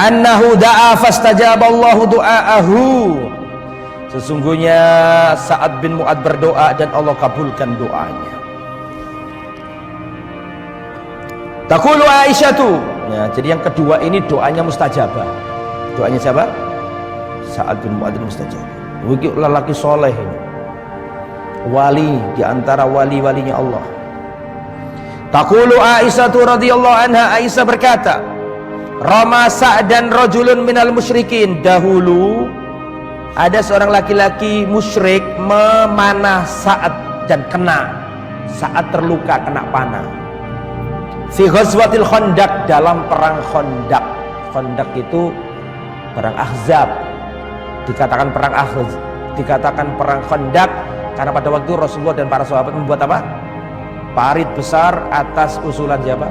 annahu da'a fastajaballahu du'aahu. Sesungguhnya Sa'ad bin Mu'adz berdoa dan Allah kabulkan doanya. Taqulu Aisyah tuh. Ya, jadi yang kedua ini doanya mustajabah. Doanya siapa? Sa'ad bin Mu'adz mustajabah. Wujud lelaki soleh ini, wali di antara wali-walinya Allah. Taqulu Aisyah radhiyallahu anha, Aisyah berkata, Rama Sa'dan rajulun minal musyrikin. Dahulu ada seorang laki-laki musyrik memanah Sa'ad dan kena. Sa'ad terluka kena panah. Fi ghazwatil Khandaq, dalam perang Khandaq. Khandaq itu perang Ahzab. Dikatakan perang Ahzab, dikatakan perang Khandaq karena pada waktu Rasulullah dan para sahabat membuat apa? Parit besar atas usulan siapa?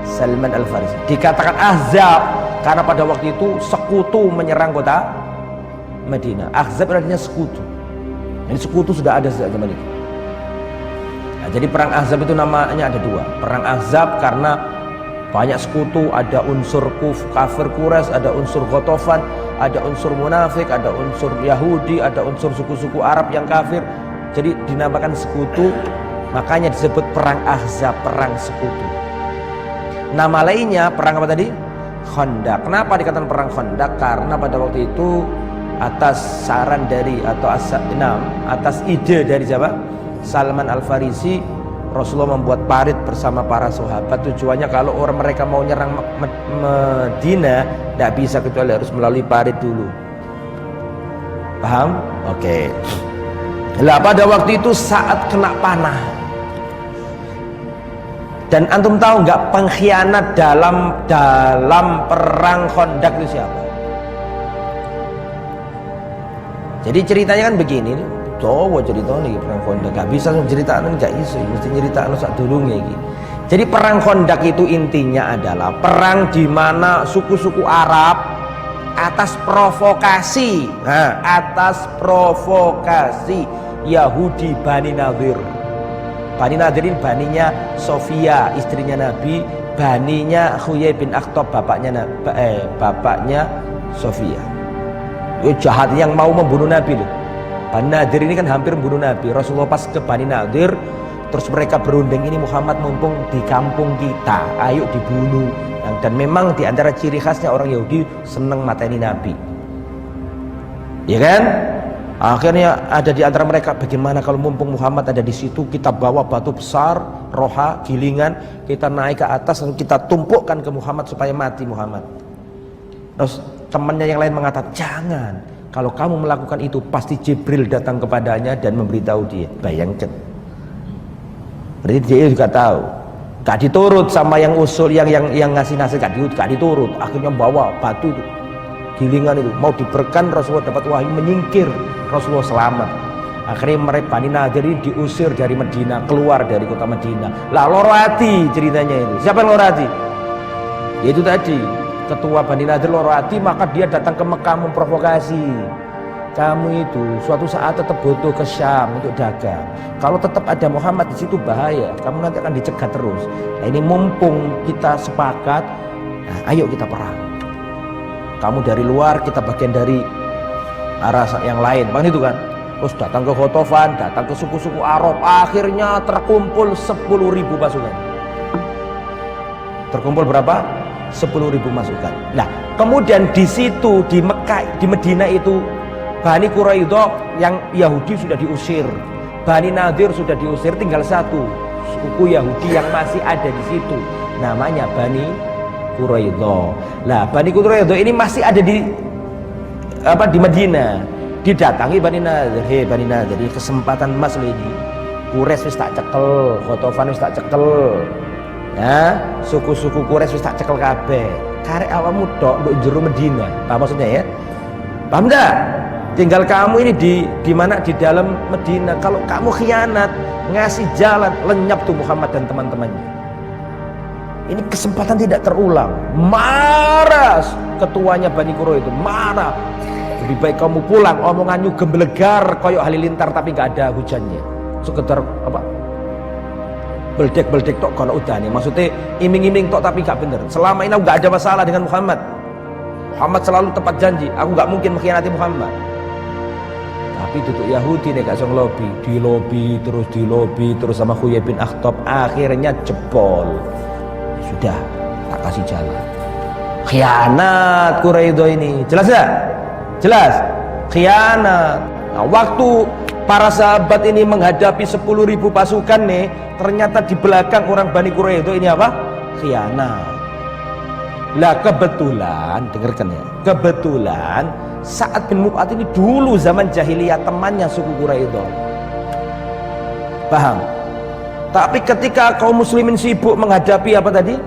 Salman Al-Farisi. Dikatakan Ahzab karena pada waktu itu sekutu menyerang kota Madinah. Ahzab artinya sekutu. Jadi sekutu sudah ada sejak zaman itu. Nah, jadi perang Ahzab itu namanya ada dua. Perang Ahzab karena banyak sekutu, ada unsur kafir Quraisy, ada unsur Ghatafan, ada unsur munafik, ada unsur Yahudi, ada unsur suku-suku Arab yang kafir. Jadi dinamakan sekutu. Makanya disebut perang Ahzab, perang sekutu. Nama lainnya perang apa tadi? Khandaq. Kenapa dikatakan perang Khandaq? Karena pada waktu itu atas saran dari atau atas ide dari siapa? Salman Al-Farisi, Rasulullah membuat parit bersama para sahabat. Tujuannya kalau orang mereka mau nyerang Madinah, tidak bisa kecuali harus melalui parit dulu. Paham? Oke. Lah pada waktu itu saat kena panah. Dan antum tahu nggak pengkhianat dalam perang Khandaq itu siapa? Jadi ceritanya kan begini, coba cerita nih perang Khandaq. Gak bisa ceritakan, nggak bisa, mesti ceritakan sak dulungnya gitu. Jadi perang Khandaq itu intinya adalah perang di mana suku-suku Arab atas provokasi, Yahudi Bani Nadir. Bani Nadir ini baninya Sofia, istrinya Nabi, baninya Huyai bin Akhtab, bapaknya Sofia. Itu jahat yang mau membunuh Nabi loh. Bani Nadir ini kan hampir membunuh Nabi. Rasulullah pas ke Bani Nadir, terus mereka berunding, ini Muhammad mumpung di kampung kita, ayo dibunuh. Dan memang di antara ciri khasnya orang Yahudi senang mateni Nabi, ya kan? Akhirnya ada di antara mereka, bagaimana kalau mumpung Muhammad ada di situ, kita bawa batu besar, roha, gilingan, kita naik ke atas dan kita tumpukkan ke Muhammad supaya mati Muhammad. Terus temannya yang lain mengatakan, jangan, kalau kamu melakukan itu pasti Jibril datang kepadanya dan memberitahu dia. Bayangkan. Berarti dia juga tahu. Gak diturut sama yang usul, yang ngasih nasihat, gak diturut. Akhirnya bawa batu itu, gilingan itu, mau diberkan. Rasulullah dapat wahyu menyingkir, Rasulullah selamat. Akhirnya mereka Bani Nadir diusir dari Madinah, keluar dari kota Madinah. Lah loro hati ceritanya itu. Siapa yang loro hati? Yaitu tadi ketua Bani Nadir loro hati, maka dia datang ke Mekah memprovokasi. Kamu itu suatu saat tetap butuh ke Syam untuk dagang. Kalau tetap ada Muhammad di situ bahaya, kamu nanti akan dicegat terus. Nah, ini mumpung kita sepakat, nah, ayo kita perang. Kamu dari luar, kita bagian dari arah yang lain, bang itu kan. Terus datang ke Ghatafan, datang ke suku-suku Arab, akhirnya terkumpul 10.000 pasukan. Terkumpul berapa? 10.000 pasukan. Nah, kemudian di situ di Mekah, di Madinah itu Bani Quraidah yang Yahudi sudah diusir, Bani Nadir sudah diusir, tinggal satu suku Yahudi yang masih ada di situ, namanya Bani Quraidah. Lah Bani Quraidah ini masih ada di Madinah. Didatangi Bani Nadir, hei Bani Nadir, kesempatan emas ini. Quraisy wis tak cekel, Ghatafan wis tak cekel, ya suku-suku Quraisy wis tak cekel kabeh. Karek awakmu tok nduk jero Madinah. Apa maksudnya ya? Paham enggak? Tinggal kamu ini di mana, di dalam Madinah. Kalau kamu khianat, ngasih jalan, lenyap tuh Muhammad dan teman-temannya. Ini kesempatan tidak terulang. Marah ketuanya Bani Quraidah itu, marah. Lebih baik kamu pulang, omongannya gemblegar koyok halilintar tapi nggak ada hujannya. Sekedar apa? Beldek-beldek tok kalau udah nih. Maksudnya iming-iming tok tapi nggak bener. Selama ini nggak ada masalah dengan Muhammad. Muhammad selalu tepat janji, aku nggak mungkin mengkhianati Muhammad. Tapi tutup Yahudi nih gak ngelobi, dilobi terus sama Huyai bin Akhtab, akhirnya jebol. Ya sudah, tak kasih jalan. Khianat Quraidho ini, jelas ya? Jelas, khianat. Nah, waktu para sahabat ini menghadapi 10.000 pasukan nih, ternyata di belakang orang Bani Quraidho ini apa? Khianat. Lah kebetulan, dengarkan ya, kebetulan Sa'ad bin Mu'adz ini dulu zaman jahiliyah temannya suku Quraidho. Paham? Tapi ketika kaum muslimin sibuk menghadapi apa tadi?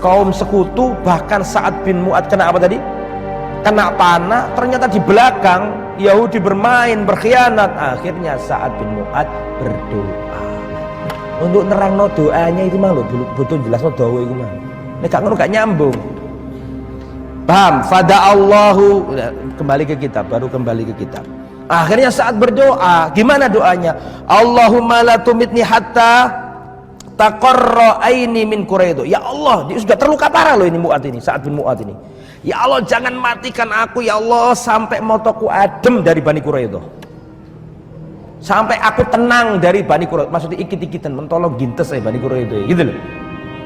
Kaum sekutu, bahkan Sa'ad bin Mu'adz kena apa tadi? Kena panah, ternyata di belakang Yahudi bermain, berkhianat. Akhirnya Sa'ad bin Mu'adz berdoa. Untuk nerangno doanya itu mah lho, betul jelasno doa itu mah. Nek gak ngono gak nyambung. Paham? Fada Allahu, kembali ke kitab, baru kembali ke kitab. Akhirnya saat berdoa, gimana doanya? Allahumma la tumitni hatta taqarra aini min Quraidho. Ya Allah, dia sudah terluka parah loh ini Mu'adz ini, Sa'ad bin Mu'adz ini. Ya Allah, jangan matikan aku ya Allah sampai motoku adem dari Bani Quraidho. Sampai aku tenang dari Bani Quraidho. Maksudnya ikit-ikitan mentolong gintes Bani Quraidho, gitu loh.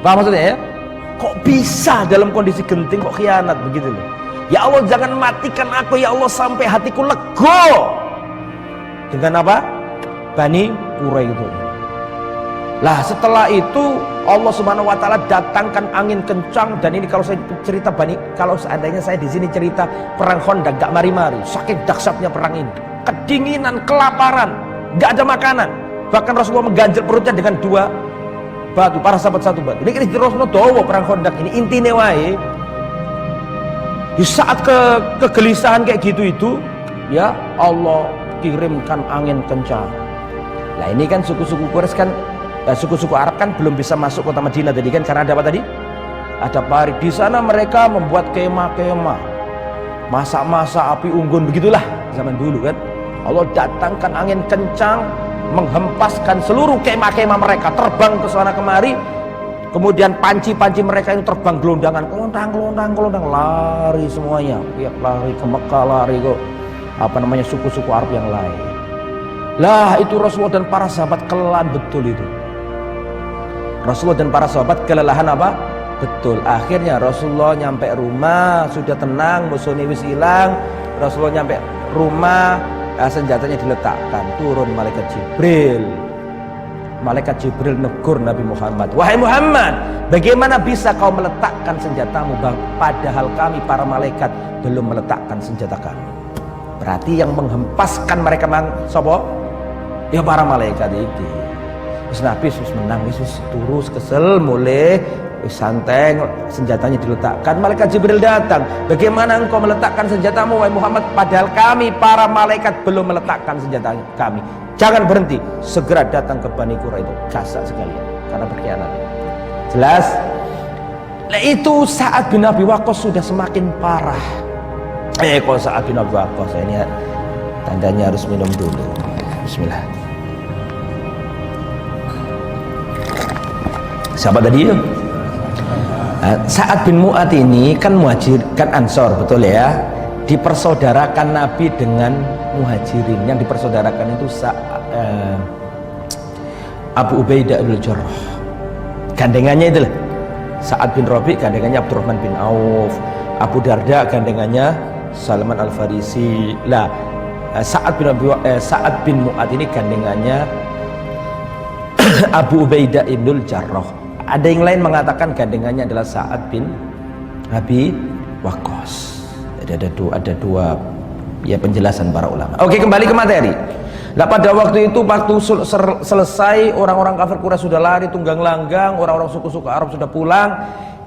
Paham maksudnya ya? Kok bisa dalam kondisi genting kok khianat begitu loh. Ya Allah, jangan matikan aku ya Allah sampai hatiku lego. Dengan apa? Bani Quraidho. Lah setelah itu Allah Subhanahu wa taala datangkan angin kencang, dan ini kalau saya cerita kalau seandainya saya di sini cerita perang Khandaq gak mari-mari, saking dahsyatnya perang ini. Kedinginan, kelaparan, gak ada makanan. Bahkan Rasulullah mengganjel perutnya dengan 2 batu, para sahabat 1 batu. Ini Rasulullah dawa perang Khandaq ini intine wae. Di saat kegelisahan kayak gitu itu, ya Allah kirimkan angin kencang. Nah ini kan suku-suku Quraisy kan, suku-suku Arab kan belum bisa masuk kota Madinah tadi kan, karena ada apa tadi? Ada parit. Di sana mereka membuat kemah-kemah, masak-masak api unggun, begitulah zaman dulu kan. Allah datangkan angin kencang, menghempaskan seluruh kemah-kemah mereka terbang ke sana kemari. Kemudian panci-panci mereka ini terbang gelondangan, kelondang, lari semuanya. Pihak lari ke Mekah, lari ke suku-suku Arab yang lain. Lah itu Rasulullah dan para sahabat kelelahan betul itu. Rasulullah dan para sahabat kelelahan apa? Betul. Akhirnya Rasulullah nyampe rumah, sudah tenang, musuhnya wis hilang. Rasulullah nyampe rumah, senjatanya diletakkan, turun malaikat Jibril. Malaikat Jibril negur Nabi Muhammad, wahai Muhammad, bagaimana bisa kau meletakkan senjatamu padahal kami para malaikat belum meletakkan senjata kami? Berarti yang menghempaskan mereka sapa? Ya para malaikat itu. Terus Nabi menang, terus kesel, mulai santai, senjatanya diletakkan. Malaikat Jibril datang, bagaimana engkau meletakkan senjatamu wahai Muhammad padahal kami para malaikat belum meletakkan senjata kami? Jangan berhenti, segera datang ke Bani Quraidho, gasak sekalian karena berkhianat. Jelas? Nah itu Sa'ad bin Abi Waqqas sudah semakin parah. Kalau Sa'ad bin Abi Waqqas ini tandanya harus minum dulu. Bismillah. Siapa tadi itu? Sa'ad bin Mu'adz ini kan muhajir, kan Ansor, betul ya? Dipersaudarakan Nabi dengan muhajirin. Yang dipersaudarakan itu Abu Ubaidah al-Jarrah, gandengannya itu lah. Sa'ad bin Rabi' gandengannya Abdurrahman bin Auf. Abu Darda gandengannya Salman al-Farisi. Lah Sa'ad bin Mu'adz ini gandengannya Abu Ubaidah al-Jarrah. Ada yang lain mengatakan gandengannya adalah Sa'ad bin Abi Waqqas. Ada dua ya penjelasan para ulama. Oke, kembali ke materi. Nah pada waktu itu, waktu selesai orang-orang kafir Quraisy sudah lari tunggang langgang, orang-orang suku-suku Arab sudah pulang,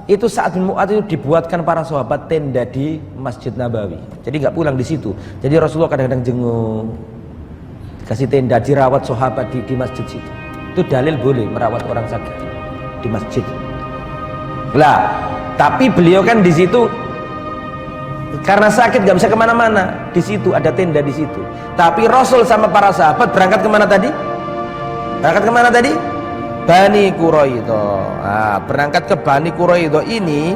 itu Sa'ad bin Mu'adz itu dibuatkan para sahabat tenda di Masjid Nabawi. Jadi nggak pulang di situ. Jadi Rasulullah kadang-kadang jenguk, kasih tenda, dirawat sahabat di masjid situ. Itu dalil boleh merawat orang sakit di masjid. Lah, tapi beliau kan di situ karena sakit nggak bisa kemana-mana, di situ ada tenda di situ. Tapi Rasul sama para sahabat berangkat kemana tadi? Berangkat kemana tadi? Bani Quraidho. Nah, berangkat ke Bani Quraidho ini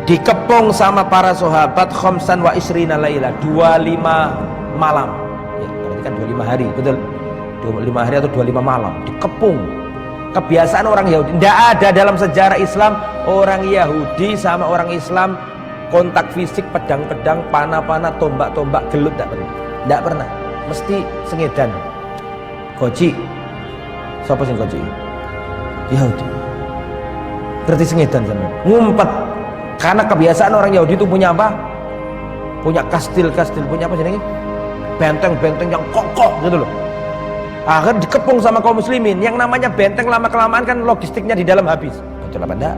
dikepung sama para sahabat khamsan wa isrina laila, 25 malam ya, berarti kan 25 hari, betul, 25 hari atau 25 malam dikepung. Kebiasaan orang Yahudi, tidak ada dalam sejarah Islam orang Yahudi sama orang Islam kontak fisik, pedang-pedang, panah-panah, tombak-tombak, gelut, tidak pernah, mesti sengedan. Goci, siapa sih goci? Yahudi. Berarti sengedan kan, ngumpet. Karena kebiasaan orang Yahudi itu punya apa? Punya kastil-kastil, punya apa sih? Benteng-benteng yang kokoh gitu loh. Akhirnya dikepung sama kaum muslimin. Yang namanya benteng lama-kelamaan kan logistiknya di dalam habis. Betul apa enggak?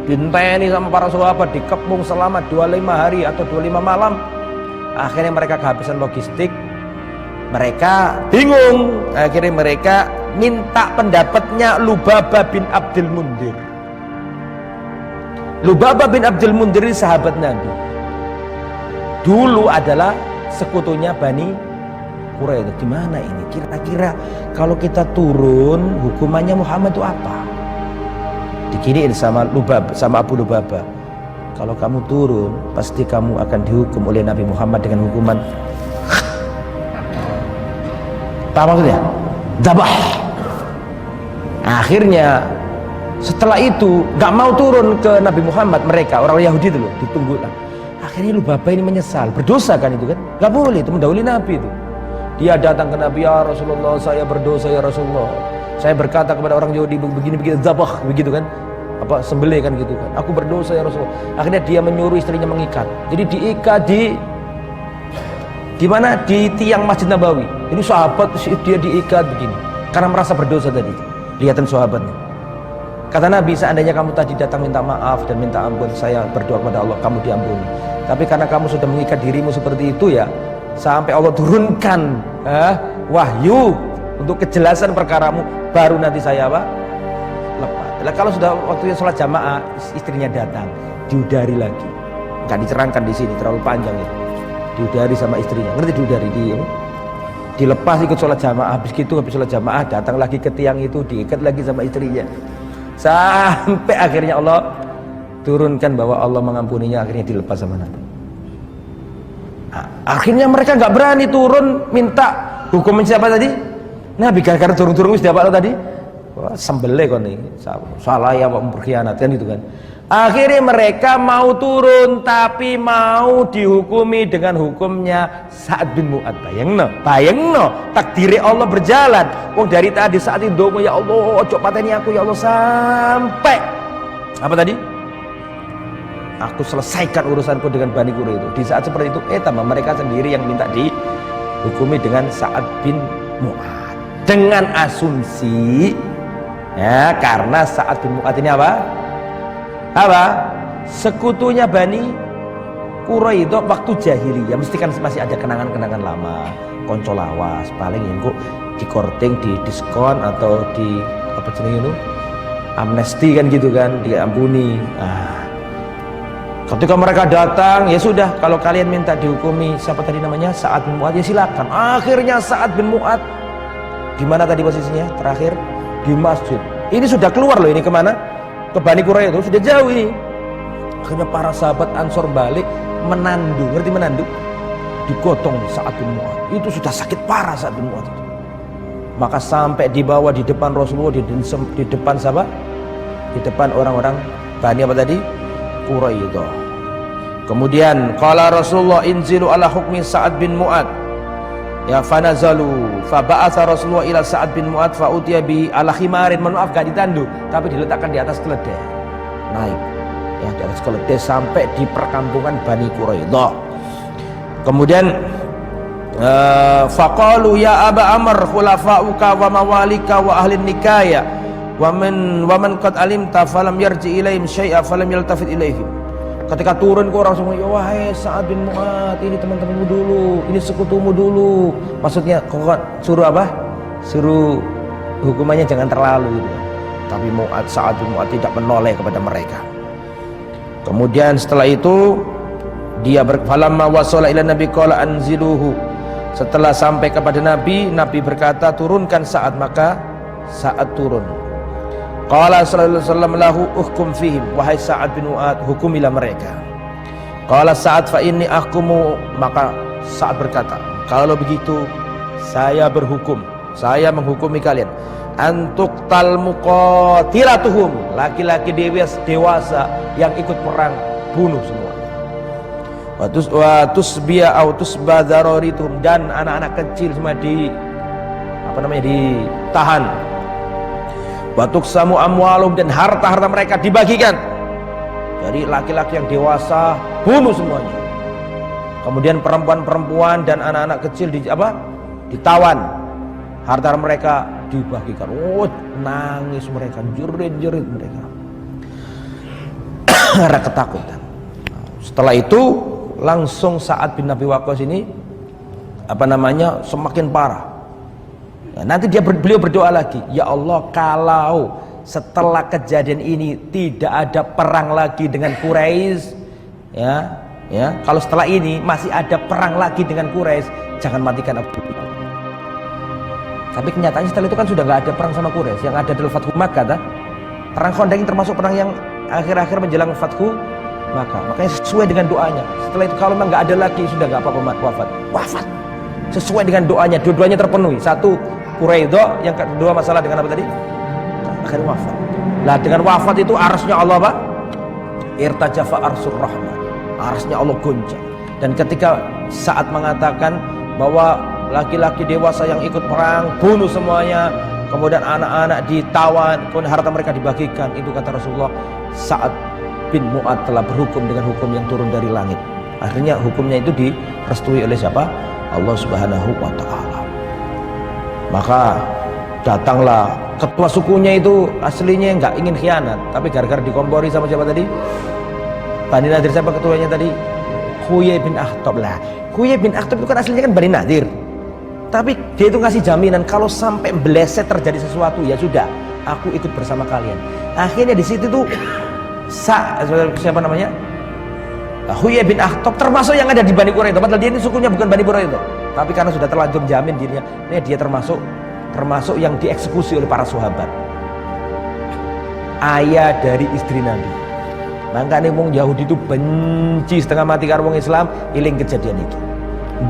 Dinteni sama para sahabat, dikepung selama 25 hari atau 25 malam. Akhirnya mereka kehabisan logistik. Mereka bingung. Akhirnya mereka minta pendapatnya Lubabah bin Abdul Mundir. Lubabah bin Abdul Mundir ini sahabat Nabi. Dulu adalah sekutunya Bani Quraidah. Di mana ini? Kira-kira kalau kita turun hukumannya Muhammad itu apa? Dikiriin sama Abu Lubabah. Kalau kamu turun, pasti kamu akan dihukum oleh Nabi Muhammad dengan hukuman apa maksudnya? Zabah. Akhirnya setelah itu gak mau turun ke Nabi Muhammad, mereka orang Yahudi itu loh, ditunggu lah. Akhirnya Lubabah ini menyesal, berdosa kan itu kan, gak boleh itu mendahului Nabi itu. Dia datang ke Nabi, ya Rasulullah, saya berdosa ya Rasulullah, saya berkata kepada orang Yahudi begini-begini, zabah begitu kan, apa sembelih kan gitu kan, aku berdosa ya Rasulullah. Akhirnya dia menyuruh istrinya mengikat, jadi diikat di mana, di tiang Masjid Nabawi. Ini sahabat dia diikat begini karena merasa berdosa tadi. Lihatan sahabatnya. Kata Nabi, seandainya kamu tadi datang minta maaf dan minta ampun, saya berdoa kepada Allah kamu diampuni. Tapi karena kamu sudah mengikat dirimu seperti itu ya, sampai Allah turunkan wahyu untuk kejelasan perkaramu, baru nanti saya apa? Lepas. Nah, kalau sudah waktunya sholat jamaah, istrinya datang, diudari lagi. Nggak dicerangkan di sini, terlalu panjang itu. Diudari sama istrinya, ngerti diudari, dilepas ikut sholat jamaah. Habis sholat jamaah datang lagi ke tiang itu, diikat lagi sama istrinya. Sampai akhirnya Allah turunkan bahwa Allah mengampuninya, akhirnya dilepas sama Nabi. Akhirnya mereka nggak berani turun minta hukuman siapa tadi? Nabi. Gara-gara turun-turun sudah apa tadi? Wah, sembelih kon nih, salah ya berkhianat kan itu kan. Akhirnya mereka mau turun tapi mau dihukumi dengan hukumnya Sa'ad bin Mu'ad. Bayangno takdiri Allah berjalan. Dari tadi saat itu ya Allah, ojo pateni aku ya Allah, sampai apa tadi? Aku selesaikan urusanku dengan Bani Quraidah itu. Di saat seperti itu, tambah mereka sendiri yang minta dihukumi dengan Sa'ad bin Mu'ad. Dengan asumsi ya, karena Sa'ad bin Mu'ad ini apa? Sekutunya Bani Quraidah waktu jahiliyah, mesti kan masih ada kenangan-kenangan lama, konco lawas, paling yang kok dikorting, di diskon atau di apa jenenge itu, amnesti kan gitu kan, diampuni. Ketika mereka datang, ya sudah, kalau kalian minta dihukumi siapa tadi namanya, Sa'ad bin Mu'ad, ya silakan. Akhirnya Sa'ad bin Mu'ad di mana tadi posisinya terakhir? Di masjid. Ini sudah keluar loh, ini kemana? Ke Bani Quraidah itu sudah jauh ini. Akhirnya para sahabat Ansor balik menandu, ngerti menandu? Digotong Sa'ad bin Mu'ad. Itu sudah sakit parah Sa'ad bin Mu'ad itu. Maka sampai dibawa di depan Rasulullah, di depan siapa? Di depan orang-orang Bani apa tadi? Quraidah. Kemudian qala Rasulullah inzilu ala hukmi Sa'ad bin Mu'ad. Ya fanazalu fa ba'atha Rasulullah ila Sa'ad bin Mu'ad fa utiya bi ala khimarin, maaf gak ditandu tapi diletakkan di atas keledai, naik ya di atas keledai sampai di perkampungan Bani Quraidah. Kemudian faqalu ya Aba Amr khulafa'uka wa mawalika wa ahli nikaya wa man qad alimta falam yarji ilaihim syai'a falam yaltafit ilaihim. Ketika turun ke orang semua, ya wahai Sa'ad bin Mu'ad, ini teman-temanmu dulu, ini sekutumu dulu. Maksudnya kok suruh apa? Suruh hukumannya jangan terlalu gitu. Tapi Sa'ad bin Mu'ad tidak menoleh kepada mereka. Kemudian setelah itu dia falamma wasala ila nabi qala anziluhu. Setelah sampai kepada Nabi, Nabi berkata turunkan Sa'ad, maka Sa'ad turun. Qala sallallahu alaihi wasallam lahu uhkum fihim, wahai Sa'ad bin Mu'adz, hukumilah mereka. Qala Sa'ad fa inni ahkumu, maka Sa'ad berkata, kalau begitu saya berhukum, saya menghukumi kalian. Antuqtal muqatilatuhum, laki-laki dewasa yang ikut perang bunuh semua. Wa tusbiya au tusba dararituhum, dan anak-anak kecil semua ditahan. Wa tuqsamu amwalum, dan harta-harta mereka dibagikan. Dari laki-laki yang dewasa bunuh semuanya. Kemudian perempuan-perempuan dan anak-anak kecil ditawan. Harta mereka dibagikan. Oh, nangis mereka, jerit-jerit mereka. Karena ketakutan. Setelah itu langsung Sa'ad bin Abi Waqqas ini semakin parah. Ya, nanti beliau berdoa lagi, ya Allah, kalau setelah kejadian ini tidak ada perang lagi dengan Quraisy, ya, kalau setelah ini masih ada perang lagi dengan Quraisy, jangan matikan Abu Bakar. Tapi kenyataannya setelah itu kan sudah nggak ada perang sama Quraisy, yang ada adalah Fathu Makkah. Perang Khandaq ini termasuk perang yang akhir-akhir menjelang Fathu Makkah. Makanya sesuai dengan doanya. Setelah itu kalau memang nggak ada lagi, sudah nggak apa-apa, wafat. Sesuai dengan doanya, dua-duanya terpenuhi. Satu Quraidah, yang kedua masalah dengan apa tadi? Akhirnya wafat. Lah dengan wafat itu arsy-Nya Allah apa? Irtajafa arsyur rahman. Arsy-Nya Allah goncang. Dan ketika saat mengatakan bahwa laki-laki dewasa yang ikut perang bunuh semuanya, kemudian anak-anak ditawan, kemudian harta mereka dibagikan, itu kata Rasulullah, Sa'ad bin Mu'adz telah berhukum dengan hukum yang turun dari langit. Akhirnya hukumnya itu direstui oleh siapa? Allah Subhanahu wa Ta'ala. Maka datanglah ketua sukunya, itu aslinya nggak ingin khianat, tapi gara-gara dikompori sama siapa tadi? Bani Nadir. Siapa ketuanya tadi? Huyai bin Akhtab. Lah, Huyai bin Akhtab itu kan aslinya kan Bani Nadir, tapi dia itu ngasih jaminan kalau sampai beleset terjadi sesuatu, ya sudah, aku ikut bersama kalian. Akhirnya di situ tuh siapa namanya? Huyai bin Akhtab termasuk yang ada di Bani Quraidah, padahal dia ini sukunya bukan Bani Quraidah, tapi karena sudah terlanjur jamin dirinya, dia termasuk yang dieksekusi oleh para sahabat, ayah dari istri Nabi. Makanya wong Yahudi itu benci setengah mati karo wong Islam, iling kejadian itu.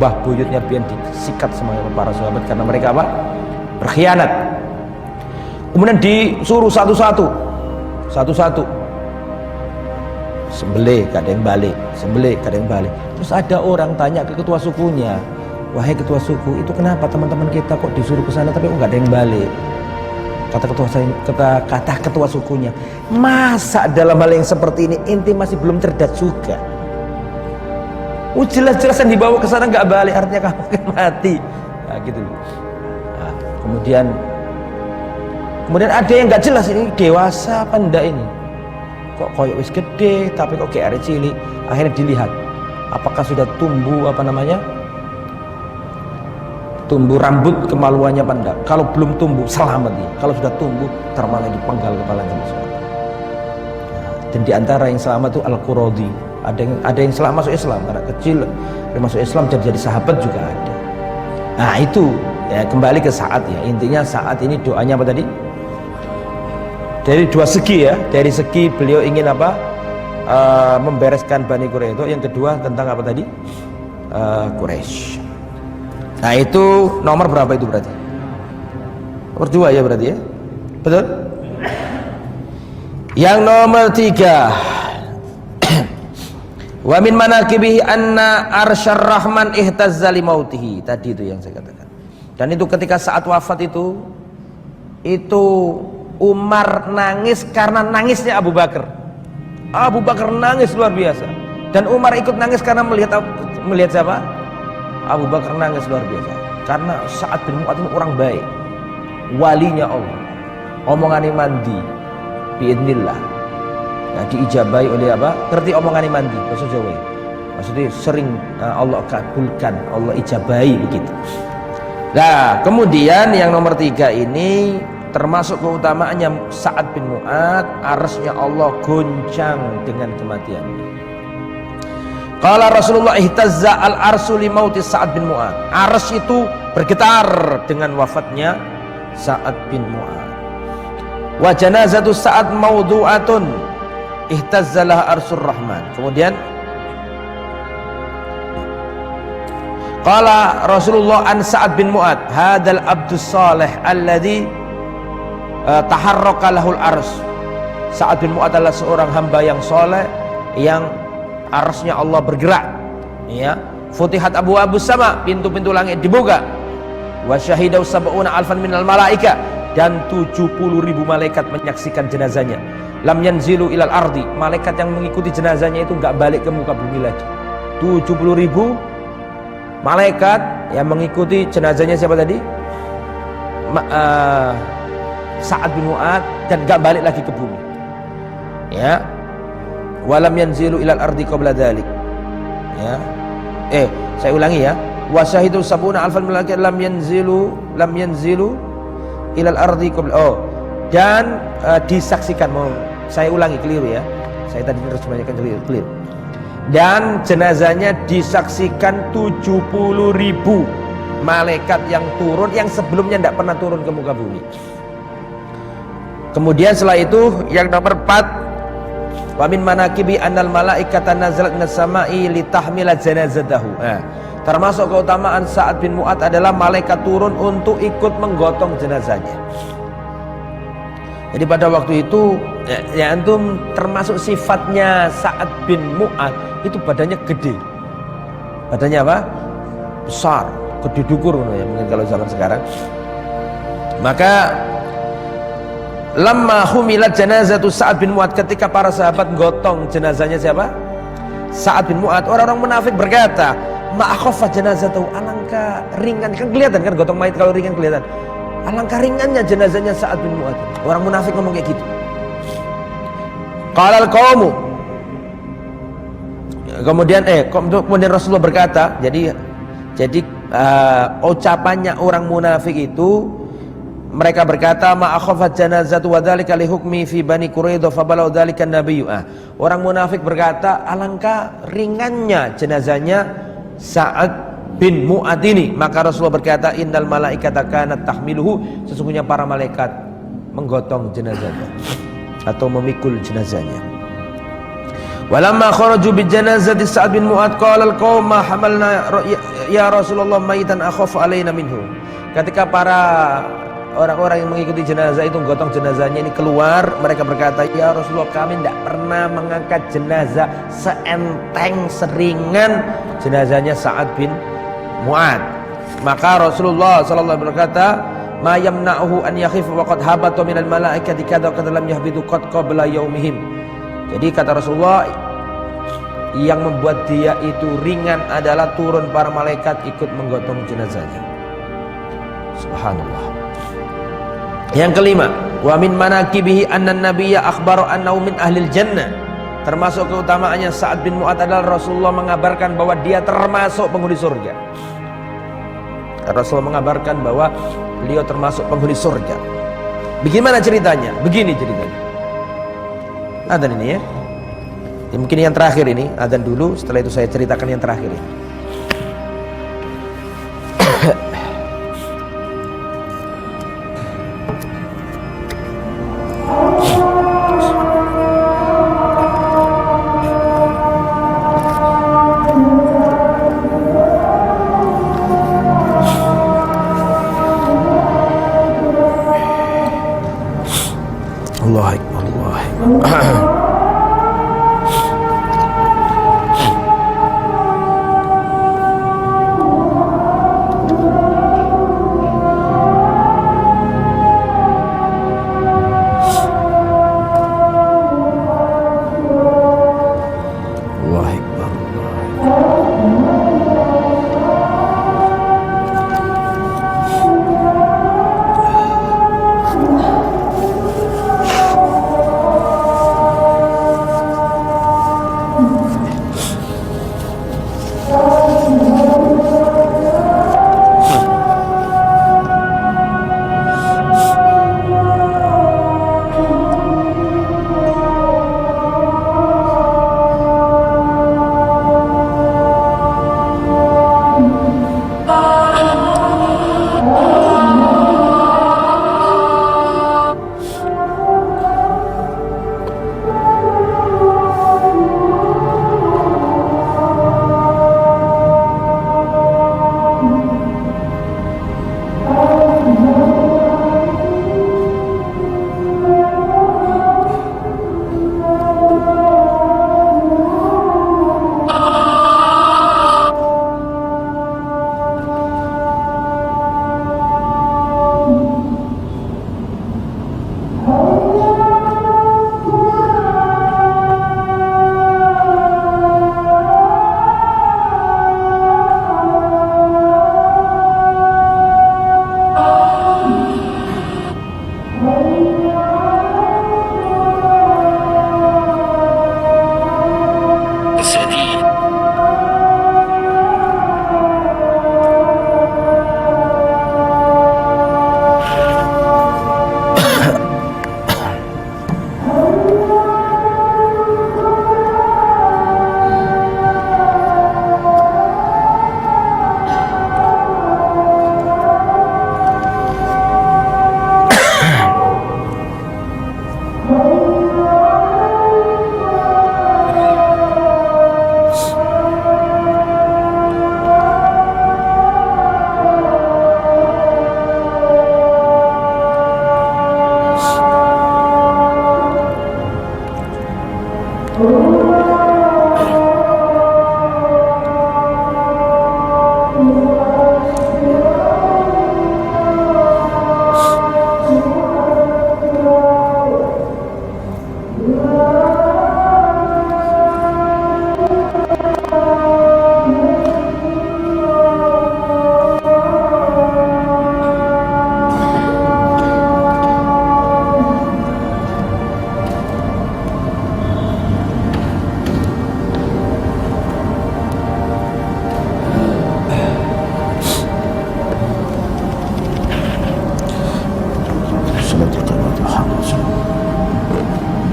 Mbah buyutnya biyen disikat sama para sahabat karena mereka berkhianat. Kemudian disuruh satu-satu sembelih, gak ada yang balik, sembelih, gak ada yang balik. Terus ada orang tanya ke ketua sukunya, wahai ketua suku, itu kenapa teman-teman kita kok disuruh ke sana tapi kok gak ada yang balik? Kata ketua sukunya, masa dalam hal yang seperti ini inti masih belum cerdas juga? Jelas-jelas yang dibawa ke sana nggak balik, artinya kamu akan mati. Nah, gitu. Nah, kemudian ada yang nggak jelas, ini dewasa apa enggak ini? Kok koyok wis gede tapi kok kayak arek cilik. Akhirnya dilihat apakah sudah tumbuh tumbuh rambut kemaluannya apa enggak. Kalau belum tumbuh selamat dia, kalau sudah tumbuh termalah dipenggal kepalanya. Dan diantara yang selamat itu Al-Quradi. Ada yang selamat masuk Islam, anak kecil masuk Islam jadi sahabat juga ada. Nah itu ya, kembali ke Sa'ad ya, intinya Sa'ad ini doanya apa tadi? Dari dua segi ya, dari segi beliau ingin membereskan Bani Quraidah, yang kedua tentang apa tadi? Quraisy. Nah itu nomor berapa itu berarti? Nomor 2 ya berarti ya? Betul? Yang nomor 3, wa min manaqibihi anna arsyar rahman ihtazza li mautihi. Tadi itu yang saya katakan. Dan itu ketika saat wafat itu Umar nangis karena nangisnya Abu Bakar. Abu Bakar nangis luar biasa. Dan Umar ikut nangis karena melihat siapa? Abu Bakar nangis luar biasa. Karena Sa'ad bin Mu'adz itu orang baik, walinya Allah, omongannya mandi biidnillah. Nah, diijabai oleh apa? Ngerti omongannya mandi bahasa Jawa. Maksudnya sering Allah kabulkan, Allah ijabai begitu. Nah, kemudian yang nomor 3 ini termasuk keutamaannya Sa'ad bin Mu'adz, arsy-Nya Allah goncang dengan kematiannya. Qala Rasulullah ihtazza al-arsyu li mauti Sa'ad bin Mu'adz. Arsy itu bergetar dengan wafatnya Sa'ad bin Mu'adz. Wa janazatu Sa'ad mawdu'atun ihtazzalah arsur rahman. Kemudian qala Rasulullah an Sa'ad bin Mu'ad, hadzal abdus salih alladhi taharraka lahul ars. Sa'ad bin Mu'ad adalah seorang hamba yang soleh yang arsnya Allah bergerak, ya. Futihat abwaabus sama, pintu-pintu langit dibuka. Wa syahidau sab'una alfan minal malaika, dan 70.000 malaikat menyaksikan jenazahnya. Lam yanzilu ilal ardi, malaikat yang mengikuti jenazahnya itu enggak balik ke muka bumi lagi. 70.000 malaikat yang mengikuti jenazahnya siapa tadi? Sa'ad bin Mu'ad, dan enggak balik lagi ke bumi. Ya. Walam yanzilu ilal ardi qabla dzalik. Ya. Saya ulangi ya. Wa syahidu sab'una alfan malaikat lam yanzilu ilal ardi qabla. Dan disaksikan, saya ulangi, keliru ya. Saya tadi harus banyakkan keliru. Dan jenazahnya disaksikan 70.000 malaikat yang turun, yang sebelumnya tidak pernah turun ke muka bumi. Kemudian setelah itu yang nomor 4, wa min manaqibi annal malaikata nazalat minas sama'i litahmila janazatahu. Termasuk keutamaan Sa'ad bin Mu'ad adalah malaikat turun untuk ikut menggotong jenazahnya. Jadi pada waktu itu ya antum, termasuk sifatnya Sa'ad bin Mu'ad itu badannya gede. Badannya apa? Besar, gede dukur ya, mungkin kalau zaman sekarang. Maka lamma humilat janazatu Sa'ad bin Mu'ad, ketika para sahabat gotong jenazahnya siapa? Sa'ad bin Mu'ad, orang-orang munafik berkata, ma akhaffa janazatu, alangkah ringan, kan kelihatan kan gotong mayit kalau ringan kelihatan. Alangkah ringannya jenazahnya Sa'ad bin Mu'ad. Orang munafik ngomong kayak gitu. Qalal qaumu, kemudian Rasulullah berkata, jadi ucapannya orang munafik itu, mereka berkata, ma akhafat janazatu wa dzalika li hukmi fi bani Quraidah fa balau dzalika nabiyyu. Orang munafik berkata, alangkah ringannya jenazahnya Sa'ad bin Mu'ad ini. Maka Rasulullah berkata, innal malaikata kanat tahmiluhu, sesungguhnya para malaikat menggotong jenazahnya atau memikul jenazahnya. Walamma kharaju bi janazati Sa'ad bin Mu'ad qala al-qaum ma hamalna ya Rasulullah maitan akhaf alaina minhu. Ketika para orang-orang yang mengikuti jenazah itu gotong jenazahnya ini keluar, mereka berkata, ya Rasulullah, kami tidak pernah mengangkat jenazah seenteng seringan jenazahnya Sa'ad bin Mu'ad. Maka Rasulullah sallallahu alaihi wasallam berkata, ma yamna'uhu an yakhifa wa qad habata minal malaikati kadza qad lam yahbitu qad qabla yaumihim. Jadi kata Rasulullah, yang membuat dia itu ringan adalah turun para malaikat ikut menggotong jenazahnya. Subhanallah. Yang kelima, wa min manaqibihi anna nabiyya akhbara annahu min ahlil jannah. Termasuk keutamaannya Sa'ad bin Mu'ad adalah Rasulullah mengabarkan bahwa dia termasuk penghuni surga. Rasulullah mengabarkan bahwa beliau termasuk penghuni surga. Bagaimana ceritanya? Begini ceritanya. Adzan ini ya. Mungkin yang terakhir ini, adzan dulu, setelah itu saya ceritakan yang terakhir ini.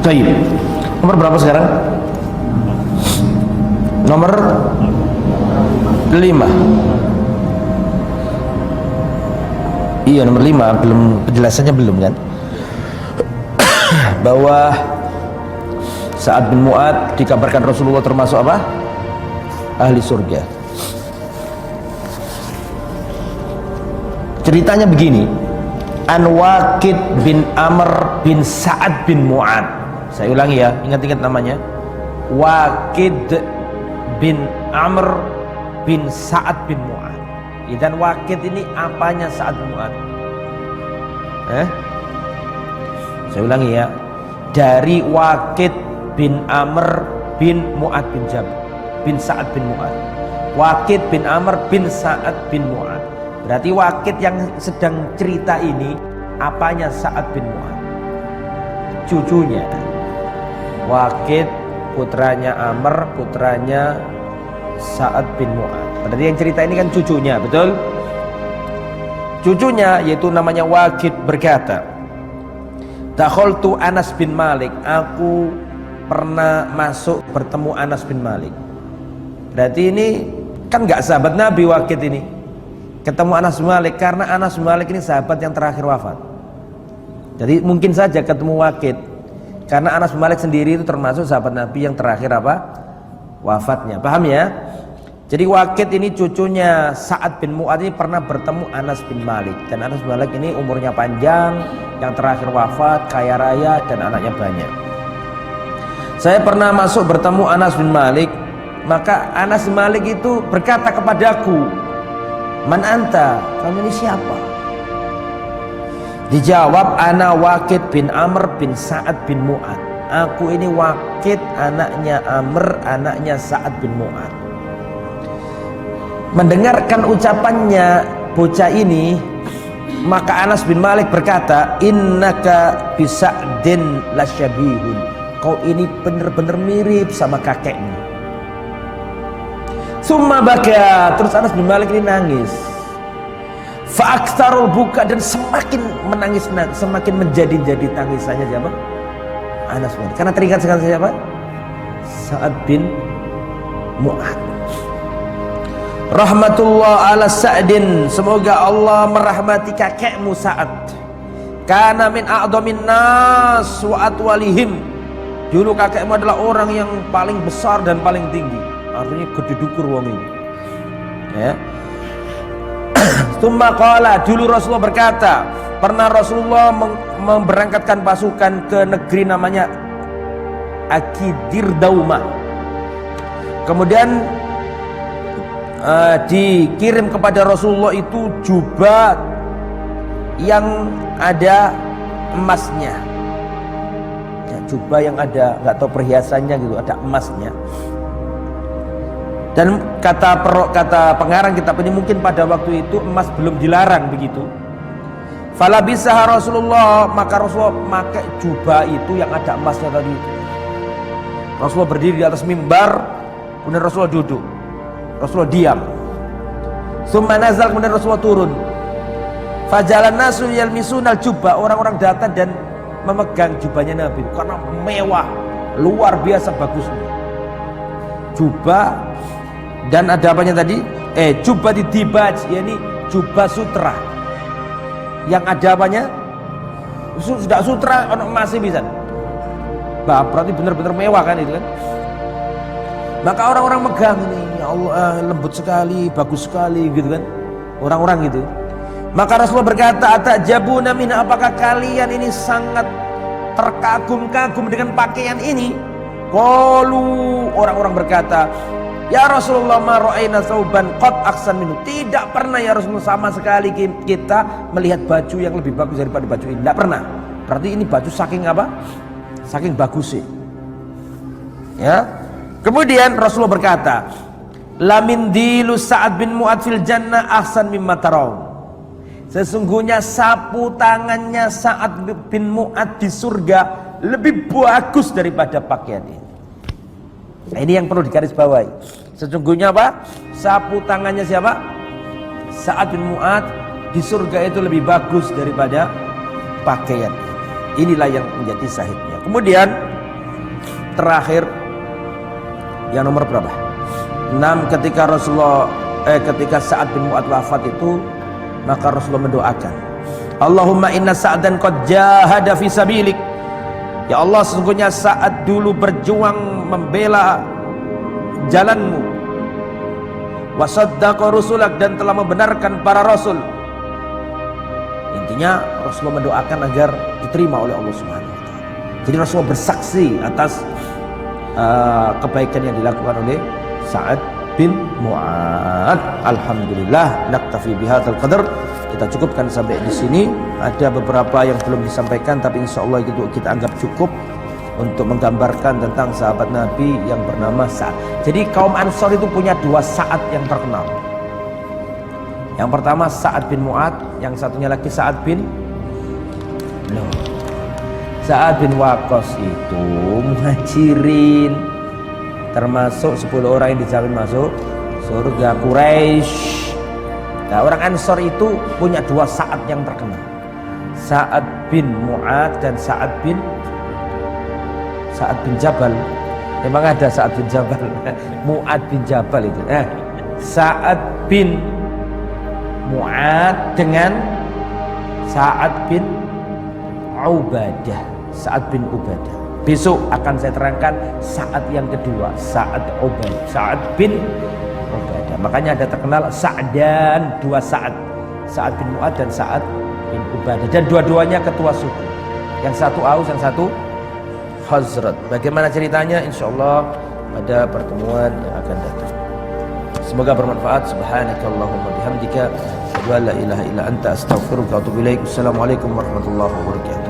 Baik. Nomor berapa sekarang? Nomor 5. Iya, nomor 5, belum penjelasannya belum kan? Bahwa Sa'ad bin Mu'adz dikabarkan Rasulullah termasuk apa? Ahli surga. Ceritanya begini, An Waqid bin Amr bin Sa'ad bin Mu'adz. Saya ulangi ya, ingat-ingat namanya. Waqid bin Amr bin Sa'ad bin Mu'adz. Dan Waqid ini apanya Sa'ad bin Mu'adz? Saya ulangi ya. Dari Waqid bin Amr bin Mu'adz bin Jabal bin Sa'ad bin Mu'adz. Waqid bin Amr bin Sa'ad bin Mu'adz. Berarti Waqid yang sedang cerita ini apanya Sa'ad bin Mu'adz? Cucunya. Waqid putranya Amr, putranya Sa'ad bin Mu'adz. Berarti yang cerita ini kan cucunya, betul? Cucunya yaitu namanya Waqid berkata, dakhaltu Anas bin Malik, aku pernah masuk bertemu Anas bin Malik. Berarti ini kan nggak sahabat Nabi Waqid ini. Ketemu Anas bin Malik karena Anas bin Malik ini sahabat yang terakhir wafat. Jadi mungkin saja ketemu Waqid karena Anas bin Malik sendiri itu termasuk sahabat Nabi yang terakhir apa? Wafatnya. Paham ya? Jadi Waqid ini cucunya Sa'ad bin Mu'adz ini pernah bertemu Anas bin Malik. Dan Anas bin Malik ini umurnya panjang, yang terakhir wafat, kaya raya dan anaknya banyak. Saya pernah masuk bertemu Anas bin Malik, maka Anas bin Malik itu berkata kepadaku, "Man anta? Kamu ini siapa?" Dijawab, "Ana Waqid bin Amr bin Sa'ad bin Mu'adz." Aku ini Waqid, anaknya Amr, anaknya Sa'ad bin Mu'adz. Mendengarkan ucapannya bocah ini, maka Anas bin Malik berkata, "Innaka bi Sa'din lasyabihun." Kau ini benar-benar mirip sama kakekmu. Summa baka, terus Anas bin Malik ini nangis. Fa'aktsarul buka, dan semakin menangis, semakin menjadi tangisannya siapa? Anas bin Malik. Karena teringat sekali siapa? Sa'ad bin Mu'adz. Rahmatullah ala Sa'din, semoga Allah merahmati kakekmu Sa'ad. Kana min a'dhamin nas wa atwalihim. Dulu kakekmu adalah orang yang paling besar dan paling tinggi. Artinya gede dukur wong ini. Ya. Tsumma qala, dulu Rasulullah berkata, pernah Rasulullah memberangkatkan pasukan ke negeri namanya Akidir Daumah. Kemudian dikirim kepada Rasulullah itu jubah yang ada emasnya. Ya, jubah yang ada, nggak tahu perhiasannya gitu, ada emasnya. Dan kata pengarang kitab ini, mungkin pada waktu itu emas belum dilarang begitu. Fala bisaha Rasulullah, maka Rasulullah pakai jubah itu yang ada emasnya tadi itu. Rasulullah berdiri di atas mimbar, kemudian Rasulullah duduk, Rasulullah diam. Summa nazal, kemudian Rasulullah turun. Fajalan nasu yalmisunal jubah, orang-orang datang dan memegang jubahnya Nabi karena mewah, luar biasa bagusnya. Jubah dan ada apanya tadi? Jubah di dibaj, yakni jubah sutra. Yang ada apanya? Sudah sutra, masih bisa. Bah, berarti benar-benar mewah kan itu kan? Maka orang-orang megang ini, ya Allah, lembut sekali, bagus sekali gitu kan? Orang-orang gitu. Maka Rasulullah berkata, "Atajabuna min, apakah kalian ini sangat terkagum-kagum dengan pakaian ini?" Qalu, orang-orang berkata, "Ya Rasulullah, ma ra'ayna thawban qad aksan minhu." Tidak pernah ya Rasulullah sama sekali kita melihat baju yang lebih bagus daripada baju ini. Tidak pernah. Berarti ini baju saking apa? Saking bagusnya. Ya. Kemudian Rasulullah berkata, "Lamin dilu Sa'ad bin Mu'adz fil jannah ahsan mimma taraun." Sesungguhnya sapu tangannya Sa'ad bin Mu'adz di surga lebih bagus daripada pakaian ini. Nah, ini yang perlu digarisbawahi. Sesungguhnya apa? Sapu tangannya siapa? Sa'ad bin Mu'adz di surga itu lebih bagus daripada pakaian ini. Inilah yang menjadi sahihnya. Kemudian terakhir yang nomor berapa? 6, ketika Sa'ad bin Mu'adz wafat itu, maka Rasulullah mendoakan, Allahumma inna Sa'dan qad jahada fi sabilik. Ya Allah, sesungguhnya Sa'ad dulu berjuang membela jalanmu, wa saddaqa rusulak, dan telah membenarkan para rasul. Intinya Rasulullah mendoakan agar diterima oleh Allah Subhanahu wa taala. Jadi Rasulullah bersaksi atas kebaikan yang dilakukan oleh Sa'ad bin Mu'adz. Alhamdulillah, naktafi bihadzal qadar. Kita cukupkan sampai di sini. Ada beberapa yang belum disampaikan, tapi insya Allah itu kita anggap cukup untuk menggambarkan tentang sahabat Nabi yang bernama Sa'ad. Jadi kaum Ansor itu punya 2 Sa'ad yang terkenal. Yang pertama Sa'ad bin Mu'adz, yang satunya lagi Sa'ad bin Sa'ad bin Waqqas itu muhajirin, termasuk 10 orang yang dijamin masuk surga Quraisy. Nah, orang Ansor itu punya 2 Sa'ad yang terkenal, Sa'ad bin Mu'adz dan Sa'ad bin Jabal. Memang ada Sa'ad bin Jabal, Mu'adz bin Jabal itu. Sa'ad bin Mu'adz dengan Sa'ad bin Ubadah. Sa'ad bin Ubadah. Besok akan saya terangkan Sa'ad yang kedua, Sa'ad bin Ubadah. Makanya ada terkenal Sa'dan, 2 Sa'ad, Sa'ad bin Mu'adz dan Sa'ad bin Ubadah, dan dua-duanya ketua suku. Yang satu Aus, yang satu Khazraj. Bagaimana ceritanya? Insya Allah pada pertemuan yang akan datang. Semoga bermanfaat. Subhanakallahumma bihamdika, asyhadu an la ilaha illa anta, astaghfiruka wa atubu ilaik. Assalamualaikum warahmatullahi wabarakatuh.